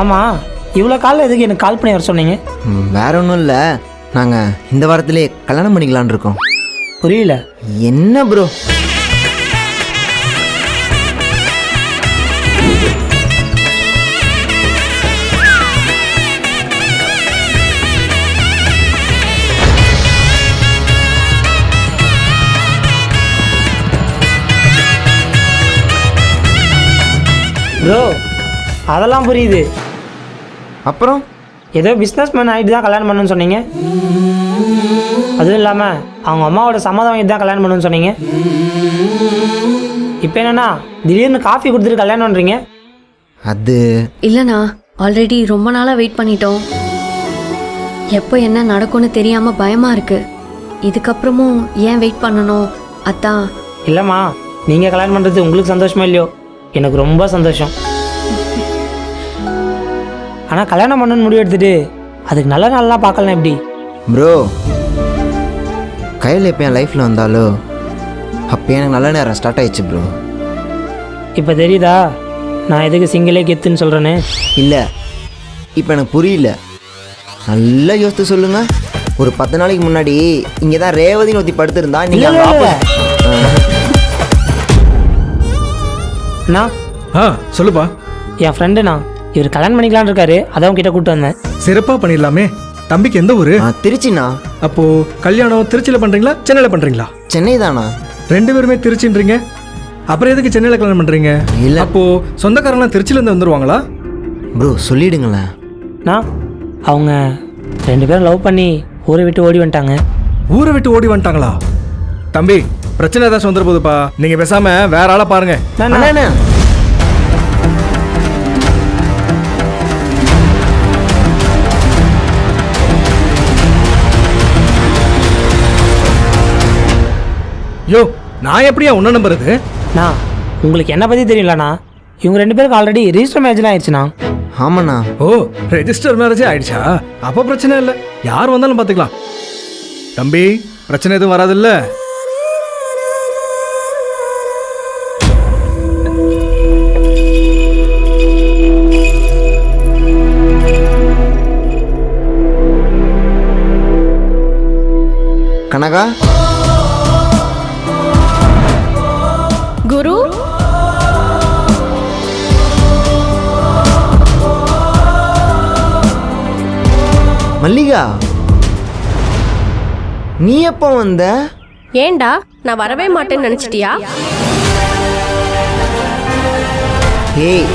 ஆமாம், இவ்வளோ காலையில் எதுக்கு எனக்கு கால் பண்ணி வர சொன்னீங்க? வேற ஒன்றும் இல்லை, நாங்கள் இந்த வாரத்திலே கல்யாணம் பண்ணிக்கலான் இருக்கோம். புரியல. என்ன ப்ரோ? ப்ரோ அதெல்லாம் புரியுது. அப்புறம் ஏதோ பிஸ்னஸ் மேன் ஆகிட்டு தான் கல்யாணம் பண்ணணும்னு சொன்னீங்க. அதுவும் இல்லாமல் அவங்க அம்மாவோட சம்மதம் வாங்கிட்டு தான் கல்யாணம் பண்ணணும்னு சொன்னீங்க. இப்போ என்னன்னா திடீர்னு காஃபி கொடுத்துட்டு கல்யாணம் பண்ணுறீங்க. அது இல்லைண்ணா, ஆல்ரெடி ரொம்ப நாளாக வெயிட் பண்ணிட்டோம். எப்போ என்ன நடக்கும்னு தெரியாமல் பயமாக இருக்கு. இதுக்கப்புறமும் ஏன் வெயிட் பண்ணணும்? அதான். இல்லைம்மா, நீங்கள் கல்யாணம் பண்ணுறது உங்களுக்கு சந்தோஷமா இல்லையோ, எனக்கு ரொம்ப சந்தோஷம். ஆனால் கல்யாணம் பண்ணணும்னு முடிவு எடுத்துட்டு அதுக்கு நல்ல நாள்லாம் பார்க்கலாம் எப்படி? ப்ரோ, கையில் எப்போ என் லைஃப்பில் வந்தாலோ அப்போ எனக்கு நல்ல நேரம் ஸ்டார்ட் ஆயிடுச்சு ப்ரோ. இப்போ தெரியுதா நான் எதுக்கு சிங்கிளே கெத்துன்னு சொல்கிறேன்னு? இல்லை, இப்போ எனக்கு புரியல. நல்லா யோசித்து சொல்லுங்க. ஒரு 10 நாளைக்கு முன்னாடி இங்கே தான் ரேவதின்னு ஒருத்தி படுத்திருந்தா நீங்கள் அண்ணா. சொல்லுப்பா. என் ஃப்ரெண்டுண்ணா, இவர் கல்யாணம் பண்ணிக்கலான்னு இருக்காரு, அதான் கிட்ட கூப்பிட்டு வந்தேன். சிறப்பாக பண்ணிடலாமே. தம்பிக்கு எந்த ஊர்? திருச்சிண்ணா. அப்போ கல்யாணம் திருச்சியில் பண்ணுறீங்களா சென்னையில் பண்ணுறீங்களா? சென்னை தானா? 2 பேருமே திருச்சின்றீங்க, அப்புறம் எதுக்கு சென்னையில் கல்யாணம் பண்ணுறீங்க? இல்லை, அப்போ சொந்தக்காரங்களாம் திருச்சியிலேருந்து வந்துடுவாங்களா? ப்ரோ சொல்லிடுங்களேன். நான் அவங்க 2 பேரும் லவ் பண்ணி ஊரை விட்டு ஓடி வந்துட்டாங்க. ஊரை விட்டு ஓடி வந்துட்டாங்களா? தம்பி, பிரச்சனை ஏதாச்சும் வந்துட போகுதுப்பா. நீங்கள் பேசாமல் வேற ஆளை பாருங்க. யோ, நான் எப்படியா உன்ன நம்புறது? நான் உங்களுக்கு என்ன பற்றி தெரியலண்ணா, இவங்க 2 பேருக்கு ஆல்ரெடி ரிஜிஸ்டர் மேரேஜ்லாம் ஆயிடுச்சுண்ணா. ஆமாண்ணா. ஓ, ரெஜிஸ்டர் மேரேஜே ஆயிடுச்சா? அப்போ பிரச்சனை இல்லை, யார் வந்தாலும் பார்த்துக்கலாம். தம்பி, பிரச்சனை எதுவும் வராதுல்ல? கனகா, குரு, மல்லிகா, நீ எப்போ வந்த? ஏண்டா நான் வரவே மாட்டேன்னு நினைச்சிட்டியா? ஏய்,